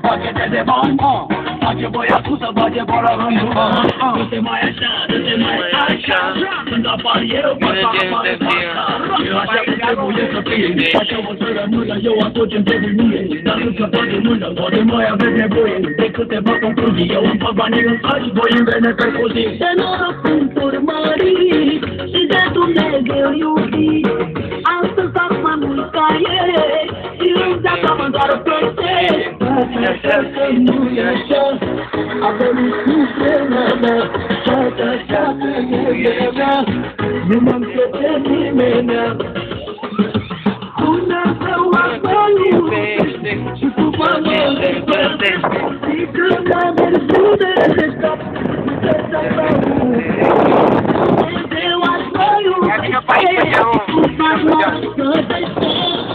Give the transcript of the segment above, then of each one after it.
pachete de bani, face băiatul să bage boala în gură. Du-te mai așa, du-te mai așa, când apar eu, pasta apare pasta. Eu așa cum trebuie să fie, așa o să rămână, eu atunci îmi trebuie mie. Dar nu că tot din mână, poate mai aveți nevoie de câteva concluzii. Eu îmi fac banii în saci, voi în vene pe cozii. De noroc sunt urmărit și de Dumnezeu iubit. Astăzi fac mai mult ca ieri și îmi dea seama doar peste. Așa că nu-i așa, a venit sufletul mea, toată așa că e mea, nu m-am crede nimenea. Dumnezeu asta iubește și cu mă iubește, și când la versiune de stop, Dumnezeu asta iubește, cu mă iubește,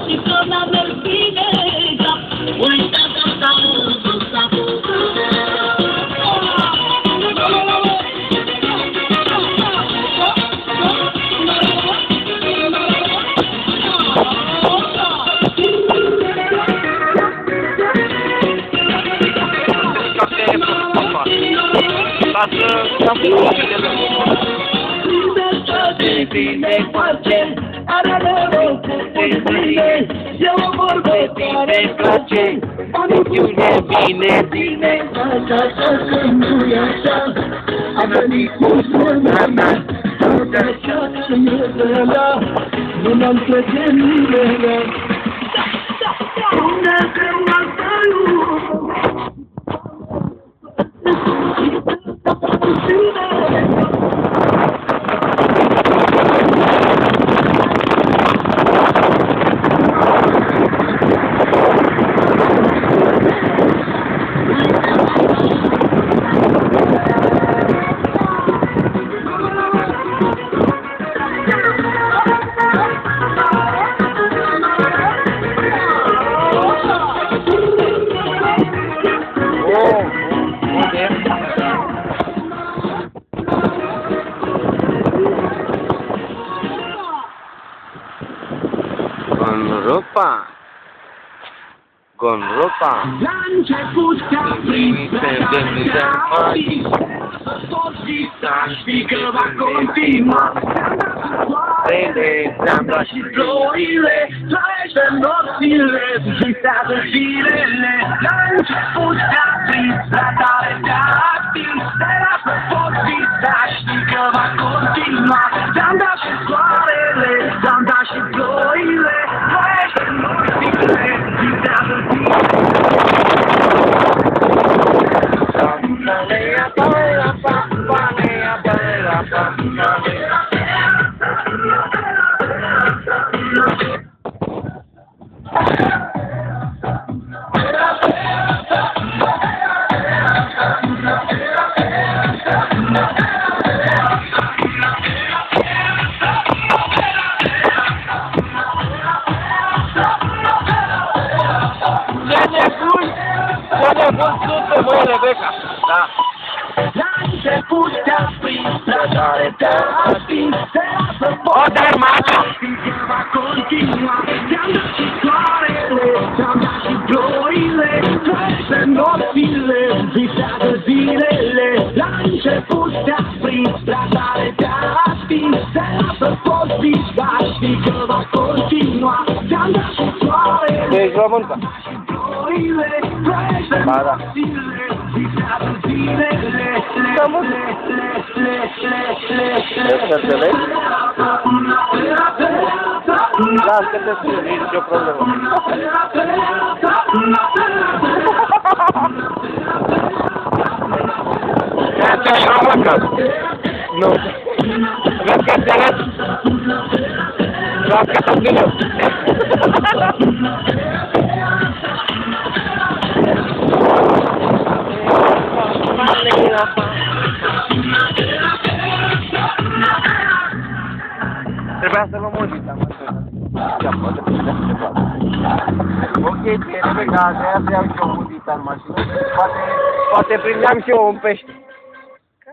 și când la versiune de stop, uită-te bine face, are noroc cu bine, e o vorbă care place, paniciune bine, bine, așa că nu-i așa, a venit cu mâna mea, tot așa că e vremea, nu m-am crede nimenea. Dumnezeu asta Con ropa. La început te-a prins, te-a prins, toți să știi că va continua. Ți-am dat și florile, trăiește nopțile, visează zilele. La început te-a prins, la tare te-a atins, te lasă poți să știi că va continua. Ți-am dat și soarele, ți-am dat și florile, trăiește nopțile, visează zilele. La început te-a prins, la tare te-a atins, te lasă poți știi că va continua. Ți-am dat și soarele, ți-am dat și ploile, trăiește nopțile, visează zilele. La început te-a prins, la tare te-a atins, te lasă poți știi că va continua. Ți-am dat și soarele, Deci româncă. Ba da. Să te vezi? Las că te scriu, nici o problemă. Ești româncă? Nu. Vezi că te arăt? Las că te scriu. Trebuia să luăm muzica, mă. Ok, bine, pe că aia să iau și o muzică în mașină. Poate prindeam și eu un pește.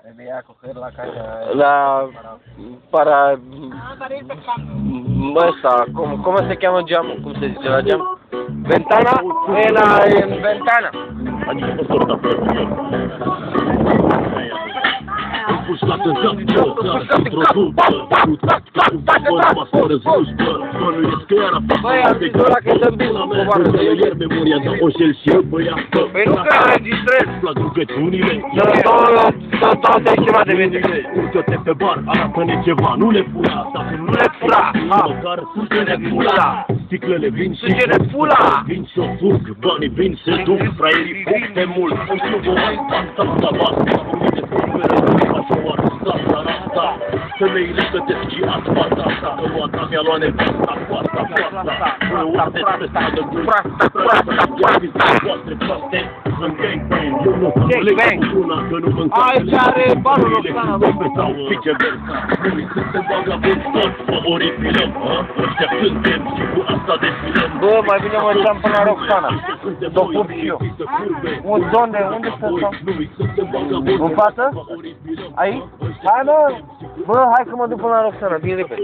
Trebuie ia cu hârla ca la para... Ăsta, cum se cheamă geamul? Cum se zice la geam? Ventana? E în Ventana. Adică pe sorta pe Băi, am zis ăla că dăm bine, covară, să ieri memoria de oșel și eu băiată. Păi nu că înregistrez. La rugăciunile. Sunt 20 ceva de minute. Urcă-te pe bar, arată-ne ceva, nu le fura. Dacă nu le fura, măcar sânge-ne fula. Sticlele vin și sânge-ne fula. Vin și-o fug, banii vin se duc, fraierii fug de mult. Nu vă mai basta, basta, femeile plătesc și asfalta asta, că roata mi-a luat nevasta, coasta, urte pe stradă, proasta, voastre proaste, în gangbang, eu nu plec cu una, că nu mâncam. Aici are banul Roxana, nu pe sau viceversa, noi suntem vagabonzi toți, mă oripilăm, ăștia cântem și cu asta desfilăm. Bă, mai bine mă duceam până la Roxana, s-o pup și eu. Unde să stau? În față? Aici? Hai mă! Bă, hai că mă duc până la Roxana, vin repede.